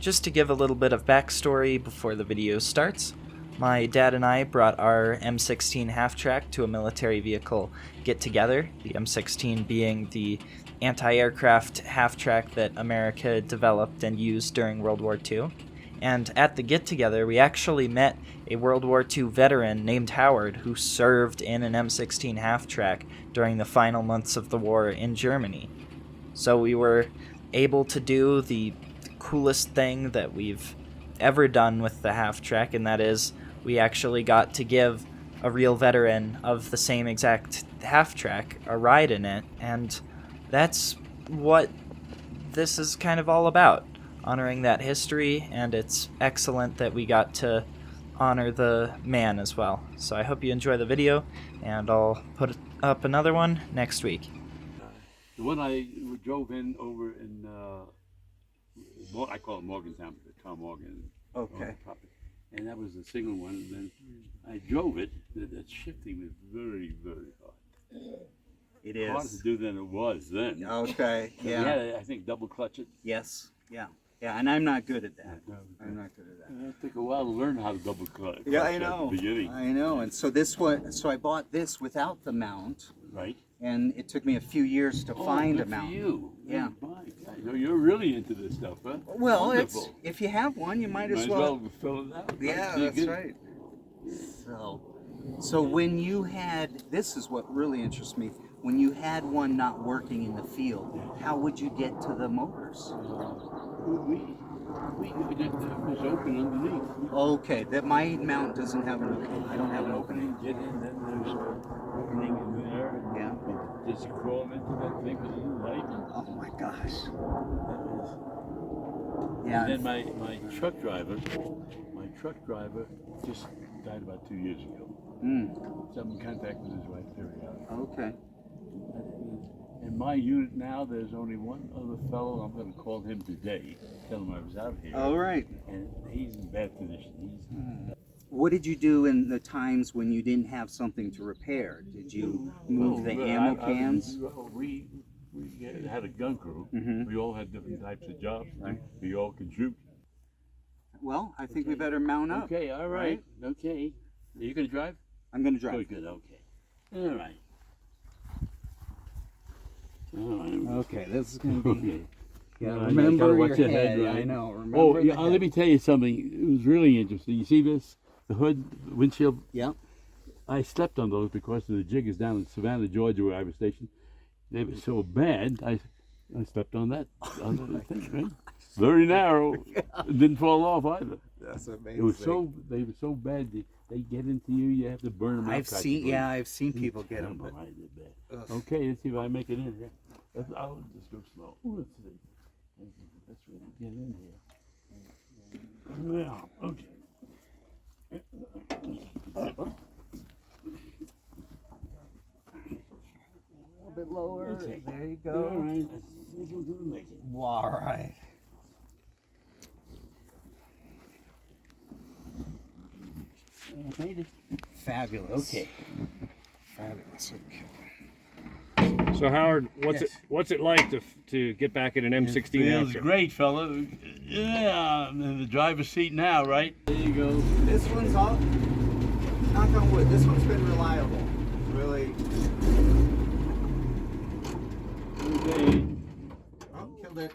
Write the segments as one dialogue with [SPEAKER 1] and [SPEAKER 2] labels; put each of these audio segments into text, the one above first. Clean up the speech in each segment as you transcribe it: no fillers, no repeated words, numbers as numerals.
[SPEAKER 1] Just to give a little bit of backstory before the video starts, my dad and I brought our M16 Halftrack to a military vehicle get-together, the M16 being the anti-aircraft half-track that America developed and used during World War II. And at the get-together, we actually met a World War II veteran named Howard who served in an M16 half-track during the final months of the war in Germany. So we were able to do the coolest thing that we've ever done with the half-track, and that is we actually got to give a real veteran of the same exact half-track a ride in it, and that's what this is kind of all about, honoring that history, and it's excellent that we got to honor the man as well. So I hope you enjoy the video, and I'll put up another one next week.
[SPEAKER 2] The one I drove in over in, I call it Morgantown, but Tom Morgan.
[SPEAKER 3] Okay.
[SPEAKER 2] And that was the single one. And then I drove it. That shifting was very, very hard.
[SPEAKER 3] It is.
[SPEAKER 2] Harder to do than it was then.
[SPEAKER 3] Okay. Yeah.
[SPEAKER 2] We had to, I think, double clutch it.
[SPEAKER 3] Yes. Yeah. Yeah. And I'm not good at that. I'm not good at that.
[SPEAKER 2] It took a while to learn how to double clutch.
[SPEAKER 3] Yeah, I know.
[SPEAKER 2] At the beginning.
[SPEAKER 3] I know. And so this one. So I bought this without the mount.
[SPEAKER 2] Right.
[SPEAKER 3] And it took me a few years to find a mount.
[SPEAKER 2] For you.
[SPEAKER 3] Yeah.
[SPEAKER 2] Oh, my God. You're really into this stuff, huh?
[SPEAKER 3] Well,
[SPEAKER 2] Wonderful.
[SPEAKER 3] it's if you have one, you might as
[SPEAKER 2] Might
[SPEAKER 3] well.
[SPEAKER 2] fill it out.
[SPEAKER 3] Yeah,
[SPEAKER 2] Dig
[SPEAKER 3] that's
[SPEAKER 2] it.
[SPEAKER 3] right. So when you had, this is what really interests me. When you had one not working in the field, how would you get to the motors?
[SPEAKER 2] We it was open underneath.
[SPEAKER 3] Okay, that my mount doesn't have an opening. I don't have an opening.
[SPEAKER 2] Get in, then there's an opening in there.
[SPEAKER 3] Yeah.
[SPEAKER 2] And just crawl into that thing with a little light. And
[SPEAKER 3] Oh my gosh.
[SPEAKER 2] and
[SPEAKER 3] Yeah.
[SPEAKER 2] then my truck driver just died about 2 years ago. So I'm in contact with his wife periodically.
[SPEAKER 3] Okay.
[SPEAKER 2] In my unit now, there's only one other fellow. I'm going to call him today, tell him I was out here.
[SPEAKER 3] All right.
[SPEAKER 2] And he's in bad condition.
[SPEAKER 3] What did you do in the times when you didn't have something to repair? Did you move the ammo cans?
[SPEAKER 2] We had a gun crew.
[SPEAKER 3] Mm-hmm.
[SPEAKER 2] We all had different types of jobs.
[SPEAKER 3] Right.
[SPEAKER 2] We all could shoot.
[SPEAKER 3] Well, I think we better mount up.
[SPEAKER 2] Okay, all right. Okay. Are you going to drive?
[SPEAKER 3] I'm going to drive.
[SPEAKER 2] Good, okay. All right. All right.
[SPEAKER 3] Okay, this is going to be...
[SPEAKER 2] Okay.
[SPEAKER 3] Yeah,
[SPEAKER 2] I
[SPEAKER 3] remember
[SPEAKER 2] gotta
[SPEAKER 3] your
[SPEAKER 2] watch your
[SPEAKER 3] head.
[SPEAKER 2] head, right?
[SPEAKER 3] I know. Remember
[SPEAKER 2] Oh,
[SPEAKER 3] the
[SPEAKER 2] yeah,
[SPEAKER 3] head.
[SPEAKER 2] let me tell you something. It was really interesting. You see this? The hood, the windshield?
[SPEAKER 3] Yeah.
[SPEAKER 2] I slept on those because of the jiggers down in Savannah, Georgia, where I was stationed. They were so bad, I slept on that thing, right? Very narrow. It didn't fall off either.
[SPEAKER 3] That's amazing.
[SPEAKER 2] It was they were so bad, they get into you, you have to burn them out.
[SPEAKER 3] I've seen people get them, but...
[SPEAKER 2] Okay, let's see if I make it in here. I'll just go slow. Let's see. Let's really get in here. Yeah, okay.
[SPEAKER 3] A little bit lower.
[SPEAKER 2] Okay.
[SPEAKER 3] There you
[SPEAKER 2] All
[SPEAKER 3] go.
[SPEAKER 2] right. I think we're gonna make it.
[SPEAKER 3] All right.
[SPEAKER 2] Made it.
[SPEAKER 3] Fabulous.
[SPEAKER 2] Okay.
[SPEAKER 3] Fabulous. Okay.
[SPEAKER 4] So Howard, what's
[SPEAKER 3] Yes.
[SPEAKER 4] what's it like to get back in an M16
[SPEAKER 2] Feels
[SPEAKER 4] action?
[SPEAKER 2] great, fella. Yeah, I'm in the driver's seat now, right? There you go.
[SPEAKER 3] This one's all, knock on wood, this one's been reliable. Really.
[SPEAKER 2] Okay.
[SPEAKER 3] Oh, killed it.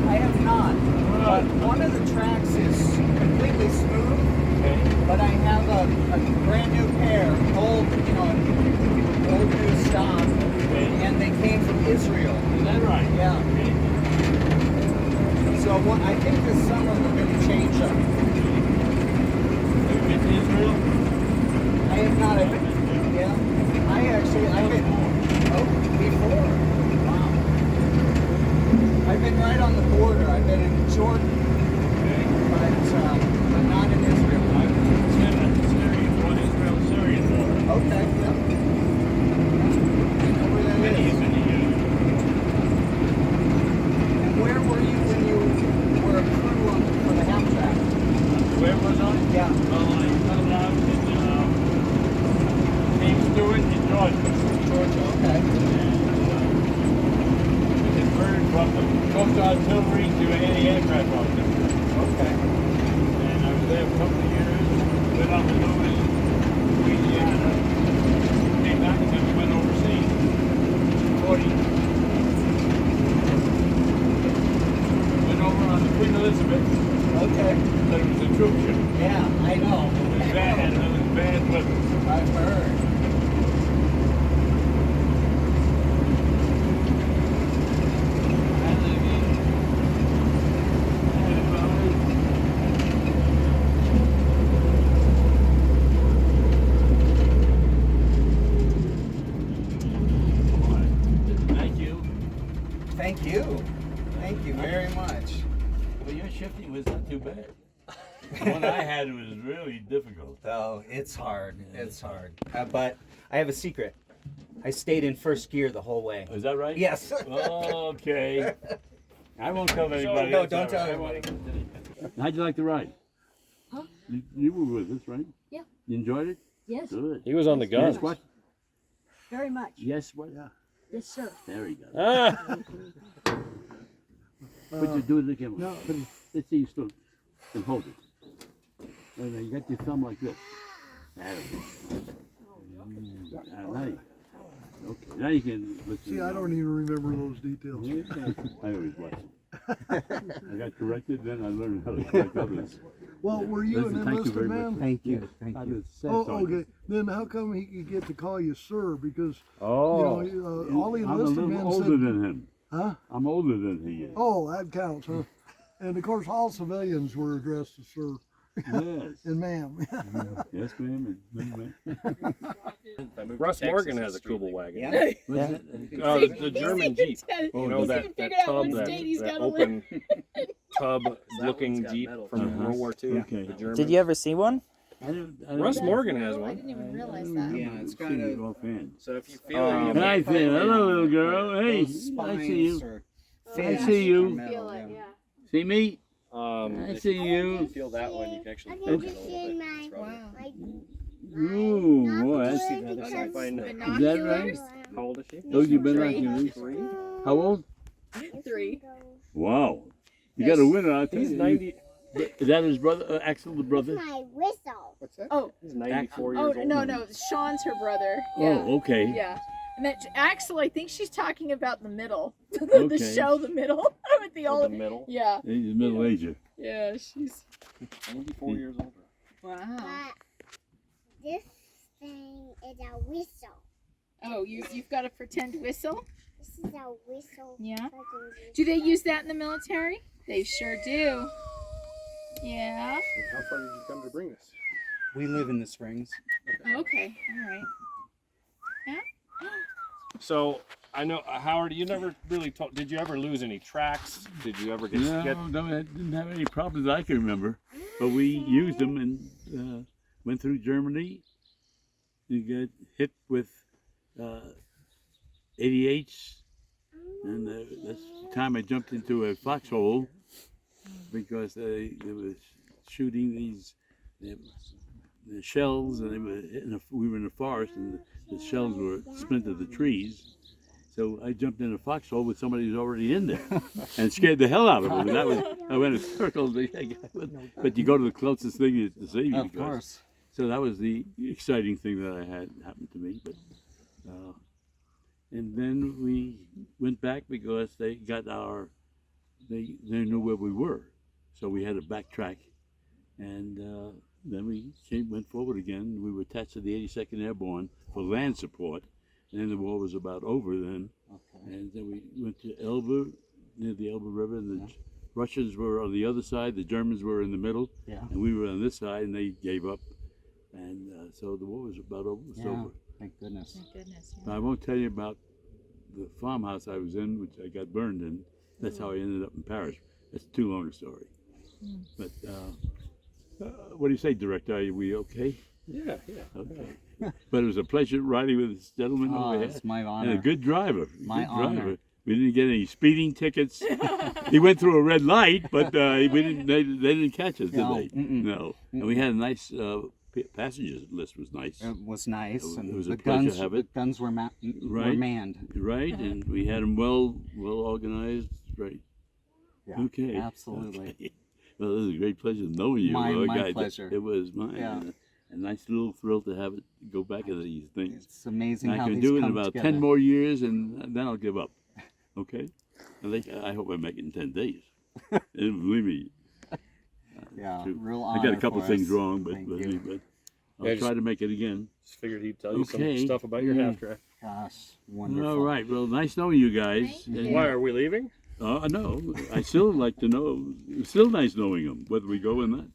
[SPEAKER 3] I have not. But one of the tracks is completely smooth. But I have a brand new pair, old new stock, and they came from Israel.
[SPEAKER 2] Is that right?
[SPEAKER 3] Yeah. So I think this summer we're going to change them.
[SPEAKER 2] Have you been to Israel?
[SPEAKER 3] I have not. Yeah. I've been before. Wow. I've been right on the border. I've been in Jordan, but not in Israel.
[SPEAKER 2] I've been Syrian border.
[SPEAKER 3] Okay. Yep. I know where that is.
[SPEAKER 2] Many years.
[SPEAKER 3] And where were you when you were a crew for the Halftrack?
[SPEAKER 2] Where was I?
[SPEAKER 3] Yeah.
[SPEAKER 2] Well, I was in King Stewart in Georgia.
[SPEAKER 3] Georgia. Okay.
[SPEAKER 2] We converted from the Coast Artillery to anti-aircraft officer.
[SPEAKER 3] Okay.
[SPEAKER 2] And I was there a couple of years. Went up and over to Louisiana. Came back and then we went overseas. 40. Went over on the Queen Elizabeth.
[SPEAKER 3] Okay.
[SPEAKER 2] But it was a troop ship.
[SPEAKER 3] Yeah, I know.
[SPEAKER 2] It was bad weather.
[SPEAKER 3] I've heard. Thank you. Thank you very much.
[SPEAKER 2] Well, your shifting was not too bad. The one I had was really difficult.
[SPEAKER 3] Oh, it's hard. It's hard. But I have a secret. I stayed in first gear the whole way.
[SPEAKER 2] Is that right?
[SPEAKER 3] Yes.
[SPEAKER 2] Okay. I won't tell anybody.
[SPEAKER 3] No,
[SPEAKER 2] That's
[SPEAKER 3] don't
[SPEAKER 2] all
[SPEAKER 3] tell
[SPEAKER 2] right.
[SPEAKER 3] anybody.
[SPEAKER 2] How'd you like the ride?
[SPEAKER 5] Huh?
[SPEAKER 2] You were with us, right?
[SPEAKER 5] Yeah.
[SPEAKER 2] You enjoyed it?
[SPEAKER 5] Yes,
[SPEAKER 2] Good.
[SPEAKER 4] He was on the gun.
[SPEAKER 2] Yes, what?
[SPEAKER 5] very much.
[SPEAKER 2] Yes, what? Yeah.
[SPEAKER 5] Yes, sir.
[SPEAKER 2] There we go.
[SPEAKER 4] Ah,
[SPEAKER 2] Put your do it again. No. Let's see you still can hold it. And then you got your thumb like this. There we go. Now you, okay. Now you can listen.
[SPEAKER 6] See, I don't even remember those details.
[SPEAKER 2] I always watch it. I got corrected, then I learned how to correct others.
[SPEAKER 6] Well, were you
[SPEAKER 2] Listen,
[SPEAKER 6] an
[SPEAKER 2] thank you very
[SPEAKER 6] enlisted
[SPEAKER 2] much.
[SPEAKER 6] man?
[SPEAKER 3] Thank you. Thank
[SPEAKER 2] I
[SPEAKER 3] you.
[SPEAKER 2] was sad
[SPEAKER 6] Oh,
[SPEAKER 2] sergeant.
[SPEAKER 6] okay. Then how come he could get to call you sir? Because
[SPEAKER 4] oh.
[SPEAKER 6] you know, all the
[SPEAKER 2] I'm a
[SPEAKER 6] enlisted
[SPEAKER 2] little
[SPEAKER 6] men
[SPEAKER 2] older
[SPEAKER 6] said,
[SPEAKER 2] than him.
[SPEAKER 6] "Huh?
[SPEAKER 2] I'm older than he is.
[SPEAKER 6] Oh, that counts, huh?" And of course, all civilians were addressed as sir
[SPEAKER 2] Yes.
[SPEAKER 6] and ma'am.
[SPEAKER 2] Yes, ma'am. And no, ma'am.
[SPEAKER 4] Russ Morgan has a Kubel wagon.
[SPEAKER 3] Yeah.
[SPEAKER 2] What's that?
[SPEAKER 4] The German Jeep.
[SPEAKER 2] Oh,
[SPEAKER 4] You know
[SPEAKER 2] the-
[SPEAKER 4] that tub, that open tub-looking Jeep from World War II.
[SPEAKER 2] Okay.
[SPEAKER 4] The German.
[SPEAKER 1] Did you ever see one?
[SPEAKER 4] Russ Morgan has
[SPEAKER 5] I
[SPEAKER 4] one.
[SPEAKER 5] didn't even realize that.
[SPEAKER 3] Yeah, it's got
[SPEAKER 2] Seen
[SPEAKER 3] a-
[SPEAKER 2] it offhand.
[SPEAKER 3] So if you feel
[SPEAKER 2] Hi, Finn. Hello, little girl. Hey, I see you. I see you.
[SPEAKER 5] Feel it, yeah.
[SPEAKER 2] See me?
[SPEAKER 4] If
[SPEAKER 2] I see you.
[SPEAKER 4] feel that one, you can actually
[SPEAKER 2] feel
[SPEAKER 4] feel it a little bit. It's rubber.
[SPEAKER 2] Ooh, boy.
[SPEAKER 4] See the other side. Find out.
[SPEAKER 2] Is that right?
[SPEAKER 4] How old is she?
[SPEAKER 2] Oh, you've been
[SPEAKER 5] Three.
[SPEAKER 2] like you.
[SPEAKER 4] 3.
[SPEAKER 2] How old?
[SPEAKER 5] 3.
[SPEAKER 2] Wow. You got a winner, I'll tell
[SPEAKER 4] He's
[SPEAKER 2] you.
[SPEAKER 4] 90.
[SPEAKER 2] Is that his brother, Axel, the brother?
[SPEAKER 7] My whistle.
[SPEAKER 4] What's that?
[SPEAKER 5] Oh,
[SPEAKER 4] He's 94
[SPEAKER 5] oh
[SPEAKER 4] years old.
[SPEAKER 5] no, Sean's her brother. Yeah.
[SPEAKER 2] Oh, okay.
[SPEAKER 5] Yeah. And that Axel, I think she's talking about the middle. the
[SPEAKER 2] Okay.
[SPEAKER 5] show, the middle. With the
[SPEAKER 4] Oh,
[SPEAKER 5] old.
[SPEAKER 4] the middle.
[SPEAKER 5] Yeah.
[SPEAKER 2] He's a middle ager.
[SPEAKER 5] Yeah, she's.
[SPEAKER 4] 94 years older.
[SPEAKER 5] Wow.
[SPEAKER 7] But this thing is a whistle.
[SPEAKER 5] Oh, you've got a pretend whistle?
[SPEAKER 7] This is a whistle.
[SPEAKER 5] Yeah.
[SPEAKER 7] fucking
[SPEAKER 5] Do they use that in the military? They sure do. Yeah.
[SPEAKER 4] How far did you come to bring this?
[SPEAKER 3] We live in the Springs.
[SPEAKER 5] Okay. All right.
[SPEAKER 4] So, I know, Howard, you never really told, did you ever lose any tracks? Did you ever get,
[SPEAKER 2] No, I didn't have any problems I can remember. But we used them and went through Germany. You get hit with 88s. And that's the time I jumped into a foxhole because they were shooting these the shells, and they were we were in the forest, and the shells were splintered the trees. So I jumped in a foxhole with somebody who's already in there, and scared the hell out of them. And that was I went in circles, but you go to the closest thing to save you.
[SPEAKER 3] Of course.
[SPEAKER 2] So that was the exciting thing that I had happen to me. But and then we went back because they got our they knew where we were, so we had to backtrack, and then we went forward again. We were attached to the 82nd Airborne for land support, and then the war was about over then.
[SPEAKER 3] Okay.
[SPEAKER 2] And then we went to Elba, near the Elba River, and the Russians were on the other side, the Germans were in the middle,
[SPEAKER 3] Yeah.
[SPEAKER 2] and we were on this side, and they gave up. And so the war was about over. It was
[SPEAKER 3] Yeah.
[SPEAKER 2] over.
[SPEAKER 3] Thank goodness.
[SPEAKER 5] Thank goodness.
[SPEAKER 2] I won't tell you about the farmhouse I was in, which I got burned in. That's how I ended up in Paris. That's too long a story. But what do you say, Director? Are we okay?
[SPEAKER 4] Yeah.
[SPEAKER 2] Okay. But it was a pleasure riding with this gentleman
[SPEAKER 3] Oh,
[SPEAKER 2] over here.
[SPEAKER 3] it's my
[SPEAKER 2] And a
[SPEAKER 3] honor.
[SPEAKER 2] good driver.
[SPEAKER 3] My
[SPEAKER 2] good
[SPEAKER 3] honor.
[SPEAKER 2] driver. We didn't get any speeding tickets. He went through a red light, but we didn't. They didn't catch us, did
[SPEAKER 3] No,
[SPEAKER 2] they?
[SPEAKER 3] mm-mm.
[SPEAKER 2] No. And we had a nice passengers list. Was nice.
[SPEAKER 3] It was nice,
[SPEAKER 2] It
[SPEAKER 3] and
[SPEAKER 2] was a
[SPEAKER 3] the
[SPEAKER 2] pleasure to
[SPEAKER 3] guns,
[SPEAKER 2] have
[SPEAKER 3] the
[SPEAKER 2] it.
[SPEAKER 3] guns were, were
[SPEAKER 2] Right.
[SPEAKER 3] manned.
[SPEAKER 2] Right, and we had them well organized. Right.
[SPEAKER 3] Yeah,
[SPEAKER 2] Okay.
[SPEAKER 3] absolutely.
[SPEAKER 2] Okay. Well, it was a great pleasure knowing you.
[SPEAKER 3] My
[SPEAKER 2] guys.
[SPEAKER 3] pleasure.
[SPEAKER 2] It was mine.
[SPEAKER 3] Yeah.
[SPEAKER 2] A nice little thrill to have it go back into these things.
[SPEAKER 3] It's amazing
[SPEAKER 2] And I
[SPEAKER 3] how
[SPEAKER 2] can
[SPEAKER 3] these
[SPEAKER 2] do it in
[SPEAKER 3] come
[SPEAKER 2] about
[SPEAKER 3] together.
[SPEAKER 2] 10 more years, and then I'll give up. Okay? I hope I make it in 10 days. And believe me,
[SPEAKER 3] Yeah,
[SPEAKER 2] true.
[SPEAKER 3] real
[SPEAKER 2] I
[SPEAKER 3] honor
[SPEAKER 2] got a couple
[SPEAKER 3] for
[SPEAKER 2] things
[SPEAKER 3] us.
[SPEAKER 2] wrong, but
[SPEAKER 3] Thank
[SPEAKER 2] I'll
[SPEAKER 4] Yeah,
[SPEAKER 2] try
[SPEAKER 4] just-
[SPEAKER 2] to make it again.
[SPEAKER 4] Just figured he'd tell you
[SPEAKER 2] Okay.
[SPEAKER 4] some stuff about your
[SPEAKER 2] Mm.
[SPEAKER 4] half track.
[SPEAKER 3] Gosh, wonderful.
[SPEAKER 2] All right. Well, nice knowing you guys.
[SPEAKER 5] Thank
[SPEAKER 2] And-
[SPEAKER 5] you.
[SPEAKER 4] Why are we leaving?
[SPEAKER 2] No, I still like to know. It's still nice knowing them, whether we go or not.